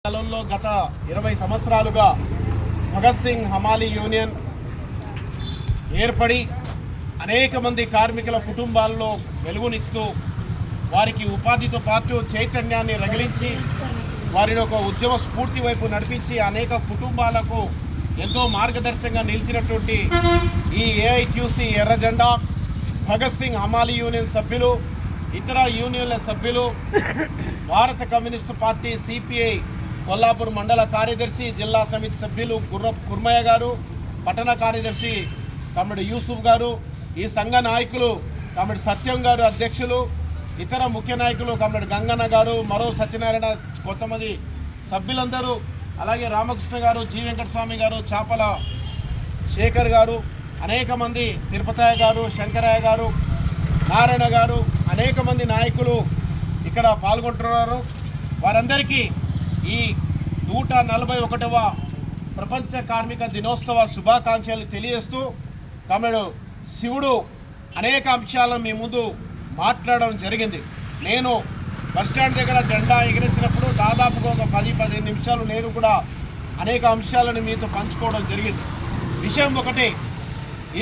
కాలంలో గత 20 సంవత్సరాలుగా భగత్ సింగ్ హమాలీ యూనియన్ ఏర్పడి అనేక మంది కార్మికుల కుటుంబాల్లో వెలుగునిస్తూ వారికి ఉపాధితో పాటు చైతన్యాన్ని రగిలించి వారిని ఒక ఉద్యమ స్ఫూర్తి వైపు నడిపించి అనేక కుటుంబాలకు ఎంతో మార్గదర్శకంగా నిలిచినటువంటి ఈ ఏఐక్యూసీ ఎర్ర జెండా భగత్ సింగ్ హమాలీ యూనియన్ సభ్యులు, ఇతర యూనియన్ల సభ్యులు, భారత కమ్యూనిస్టు పార్టీ సిపిఐ కొల్లాపూర్ మండల కార్యదర్శి, జిల్లా సమితి సభ్యులు గుర్రపు కుర్మయ్య గారు, పట్టణ కార్యదర్శి తమ్ముడు యూసుఫ్ గారు, ఈ సంఘ నాయకులు తమ్ముడు సత్యం గారు అధ్యక్షులు, ఇతర ముఖ్య నాయకులు తమ్ముడు గంగన్న గారు, మరో సత్యనారాయణ, కొంతమంది సభ్యులందరూ, అలాగే రామకృష్ణ గారు, జీ వెంకటస్వామి గారు, చాపల శేఖర్ గారు, అనేక మంది తిరుపతయ్య గారు, శంకరయ్య గారు, నారాయణ గారు, అనేక మంది నాయకులు ఇక్కడ పాల్గొంటున్నారు. వారందరికీ ఈ 141వ ప్రపంచ కార్మిక దినోత్సవ శుభాకాంక్షలు తెలియజేస్తూ తమ్ముడు శివుడు అనేక అంశాలను మీ ముందు మాట్లాడడం జరిగింది. నేను బస్టాండ్ దగ్గర జెండా ఎగిరేసినప్పుడు దాదాపుగా ఒక 10-15 నిమిషాలు నేను కూడా అనేక అంశాలను మీతో పంచుకోవడం జరిగింది. విషయం ఒకటే,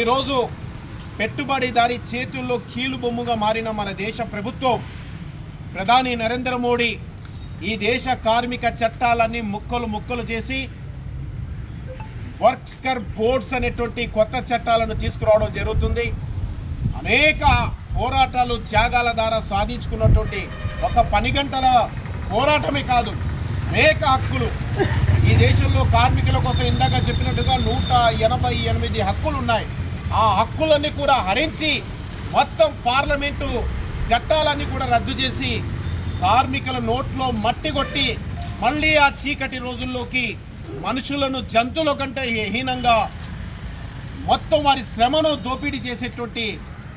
ఈరోజు పెట్టుబడిదారి చేతుల్లో కీలు బొమ్ముగా మారిన మన దేశ ప్రభుత్వం, ప్రధాని నరేంద్ర మోడీ ఈ దేశ కార్మిక చట్టాలన్నీ ముక్కలు చేసి వర్కర్ బోర్డ్స్ అనేటువంటి కొత్త చట్టాలను తీసుకురావడం జరుగుతుంది. అనేక పోరాటాలు, త్యాగాల ద్వారా సాధించుకున్నటువంటి ఒక 10 గంటల పోరాటమే కాదు, అనేక హక్కులు ఈ దేశంలో కార్మికుల కోసం ఇందాక చెప్పినట్టుగా 188 హక్కులు ఉన్నాయి. ఆ హక్కులన్నీ కూడా హరించి మొత్తం పార్లమెంటు చట్టాలన్నీ కూడా రద్దు చేసి కార్మికుల నోట్లో మట్టి కొట్టి మళ్ళీ ఆ చీకటి రోజుల్లోకి మనుషులను జంతువుల కంటే హీనంగా మొత్తం వారి శ్రమను దోపిడీ చేసేటువంటి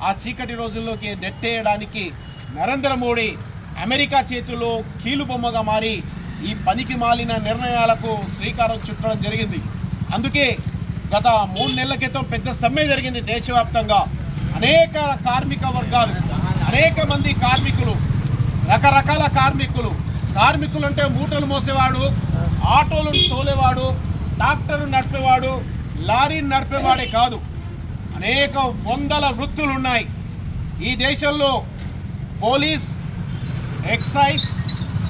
ఆ చీకటి రోజుల్లోకి నెట్టేయడానికి నరేంద్ర మోడీ అమెరికా చేతుల్లో కీలుబొమ్మగా మారి ఈ పనికి మాలిన నిర్ణయాలకు శ్రీకారం చుట్టడం జరిగింది. అందుకే గత 3 నెలల క్రితం పెద్ద సమ్మె జరిగింది దేశవ్యాప్తంగా. అనేక కార్మిక వర్గాలు, అనేక మంది కార్మికులు, రకరకాల కార్మికులు అంటే మూటలు మోసేవాడు, ఆటోలను తోలేవాడు, ట్రాక్టర్ను నడిపేవాడు, లారీని నడిపేవాడే కాదు, అనేక వందల వృత్తులు ఉన్నాయి ఈ దేశంలో. పోలీస్, ఎక్సైజ్,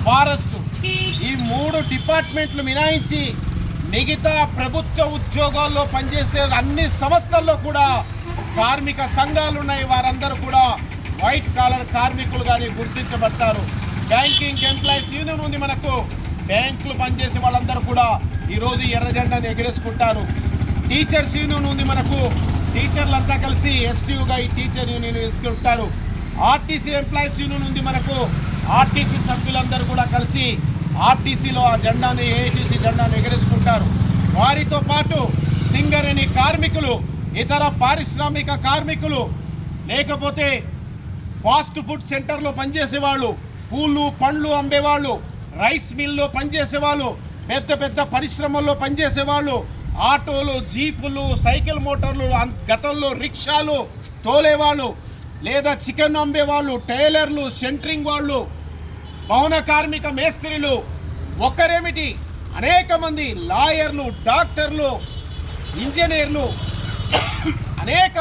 ఫారెస్ట్ ఈ 3 డిపార్ట్మెంట్లు మినహాయించి మిగతా ప్రభుత్వ ఉద్యోగాల్లో పనిచేసే అన్ని సంస్థల్లో కూడా కార్మిక సంఘాలు ఉన్నాయి. వారందరూ కూడా వైట్ కాలర్ కార్మికులుగానే గుర్తించబడతారు. బ్యాంకింగ్ ఎంప్లాయీస్ యూనియన్ ఉంది మనకు, బ్యాంకులు పనిచేసే వాళ్ళందరూ కూడా ఈరోజు ఎర్ర జెండాను ఎగరేసుకుంటారు. టీచర్స్ యూనియన్ ఉంది మనకు, టీచర్లంతా కలిసి ఎస్టీయూగా ఈ టీచర్ యూనియన్ వేసుకుంటారు. ఆర్టీసీ ఎంప్లాయీస్ యూనియన్ ఉంది మనకు, ఆర్టీసీ సభ్యులందరూ కూడా కలిసి ఆర్టీసీలో ఆ జెండాను, ఏఐటీసీ జెండాను ఎగరేసుకుంటారు. వారితో పాటు సింగరేణి కార్మికులు, ఇతర పారిశ్రామిక కార్మికులు, లేకపోతే ఫాస్ట్ ఫుడ్ సెంటర్లో పనిచేసేవాళ్ళు, పూలు పండ్లు అమ్మేవాళ్ళు, రైస్ మిల్లో పనిచేసేవాళ్ళు, పెద్ద పరిశ్రమల్లో పనిచేసేవాళ్ళు, ఆటోలు, జీపులు, సైకిల్ మోటార్లు, గతంలో రిక్షాలు తోలేవాళ్ళు, లేదా చికెన్ అమ్మేవాళ్ళు, టైలర్లు, సెంటరింగ్ వాళ్ళు, భవన కార్మిక మేస్త్రీలు, ఒక్కరేమిటి అనేక మంది లాయర్లు, డాక్టర్లు, ఇంజనీర్లు, అనేక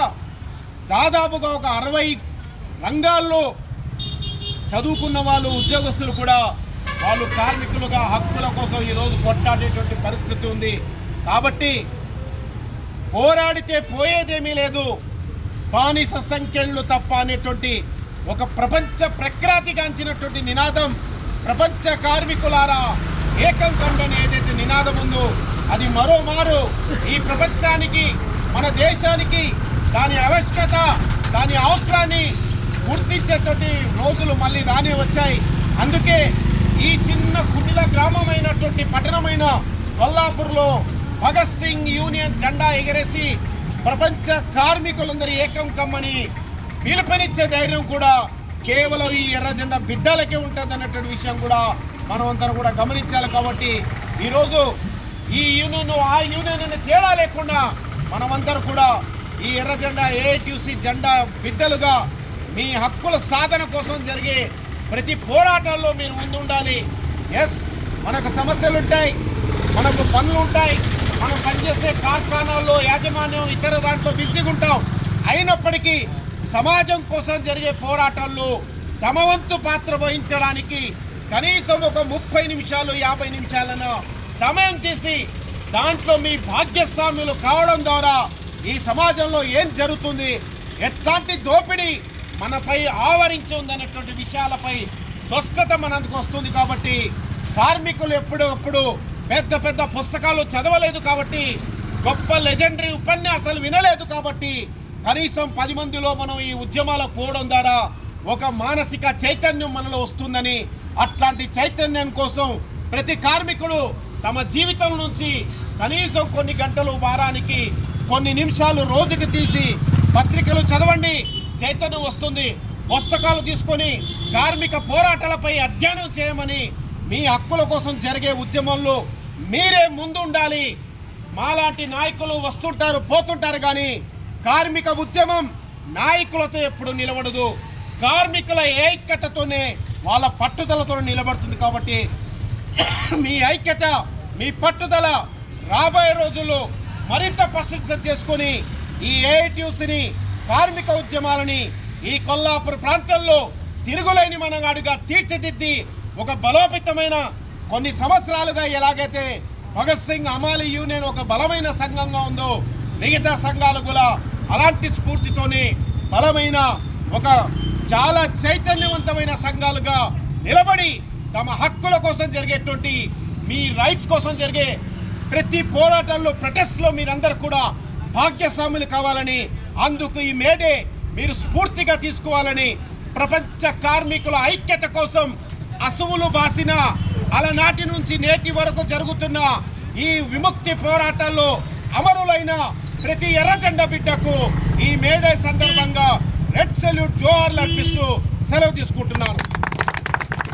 దాదాపుగా ఒక 60 రంగాల్లో చదువుకున్న వాళ్ళు, ఉద్యోగస్తులు కూడా వాళ్ళు కార్మికులుగా హక్కుల కోసం ఈరోజు కొట్లాడేటువంటి పరిస్థితి ఉంది. కాబట్టి పోరాడితే పోయేదేమీ లేదు, బానిస సంఖ్యలు తప్ప అనేటువంటి ఒక ప్రపంచ ప్రఖ్యాతిగాంచినటువంటి నినాదం, ప్రపంచ కార్మికులారా ఏకం కండని ఏదైతే నినాదం ఉందో అది మరోమారు ఈ ప్రపంచానికి, మన దేశానికి దాని ఆవశ్యకత, దాని అవసరాన్ని గుర్తించేటువంటి రోజులు మళ్ళీ రానే వచ్చాయి. అందుకే ఈ చిన్న కుటిల గ్రామమైనటువంటి పట్టణమైన కొల్లాపూర్లో భగత్ సింగ్ యూనియన్ జెండా ఎగరేసి ప్రపంచ కార్మికులందరూ ఏకం కమ్మని పిలుపునిచ్చే ధైర్యం కూడా కేవలం ఈ ఎర్ర జెండా బిడ్డలకే ఉంటుంది అన్నటువంటి విషయం కూడా మనం అందరం కూడా గమనించాలి. కాబట్టి ఈరోజు ఈ యూనియన్ ఆ యూనియన్ అనే తేడా లేకుండా మనమందరూ కూడా ఈ ఎర్ర జెండా ఏఐటీయూసీ జెండా బిడ్డలుగా మీ హక్కుల సాధన కోసం జరిగే ప్రతి పోరాటాల్లో మీరు ముందుండాలి. ఎస్, మనకు సమస్యలు ఉంటాయి, మనకు పనులు ఉంటాయి, మనం పనిచేసే కార్ఖానాల్లో యాజమాన్యం ఇతర దాంట్లో బిజీగా ఉంటాం. అయినప్పటికీ సమాజం కోసం జరిగే పోరాటాల్లో తమ వంతు పాత్ర వహించడానికి కనీసం ఒక 30 నిమిషాలు 50 నిమిషాలను సమయం తీసి దాంట్లో మీ భాగ్యస్వాములు కావడం ద్వారా ఈ సమాజంలో ఏం జరుగుతుంది, ఎట్లాంటి దోపిడీ మనపై ఆవరించి ఉందనేటువంటి విషయాలపై స్పష్టత మనకు వస్తుంది. కాబట్టి కార్మికులు ఎప్పుడప్పుడు పెద్ద పెద్ద పుస్తకాలు చదవలేదు, కాబట్టి గొప్ప లెజెండరీ ఉపన్యాసాలు వినలేదు, కాబట్టి కనీసం 10 మందిలో మనం ఈ ఉద్యమాలకు పోవడం ద్వారా ఒక మానసిక చైతన్యం మనలో వస్తుందని, అట్లాంటి చైతన్యం కోసం ప్రతి కార్మికుడు తమ జీవితం నుంచి కనీసం కొన్ని గంటలు వారానికి కొన్ని నిమిషాలు రోజుకి తీసి పత్రికలు చదవండి, చైతన్యం వస్తుంది. పుస్తకాలు తీసుకొని కార్మిక పోరాటాలపై అధ్యయనం చేయమని, మీ హక్కుల కోసం జరిగే ఉద్యమంలో మీరే ముందు ఉండాలి. మాలాంటి నాయకులు వస్తుంటారు పోతుంటారు, కానీ కార్మిక ఉద్యమం నాయకులతో ఎప్పుడు నిలబడదు, కార్మికుల ఐక్యతతోనే వాళ్ళ పట్టుదలతో నిలబడుతుంది. కాబట్టి మీ ఐక్యత మీ పట్టుదల రాబోయే రోజుల్లో మరింత ప్రశంస చేసుకొని ఈ ఏఐటీయూసీని కార్మిక ఉద్యమాలని ఈ కొల్లాపూర్ ప్రాంతంలో తిరుగులేని మనగాడుగా తీర్చిదిద్ది ఒక బలోపేతమైన కొన్ని సంవత్సరాలుగా ఎలాగైతే భగత్ సింగ్ అమాలి యూనియన్ ఒక బలమైన సంఘంగా ఉందో మిగతా సంఘాలు కూడా అలాంటి స్ఫూర్తితోనే బలమైన ఒక చాలా చైతన్యవంతమైన సంఘాలుగా నిలబడి తమ హక్కుల కోసం జరిగేటువంటి మీ రైట్స్ కోసం జరిగే ప్రతి పోరాటంలో ప్రొటెస్ట్లో మీరందరూ కూడా భాగ్యస్వాములు కావాలని, అందుకు ఈ మేడే మీరు స్ఫూర్తిగా తీసుకోవాలని, ప్రపంచ కార్మికుల ఐక్యత కోసం అసువులు బాసిన అలనాటి నుంచి నేటి వరకు జరుగుతున్న ఈ విముక్తి పోరాటాల్లో అమరులైన ప్రతి ఎర్రజెండా బిడ్డకు ఈ మేడే సందర్భంగా రెడ్ సెల్యూట్ జోహార్లు అర్పిస్తూ సెలవు తీసుకుంటున్నాను.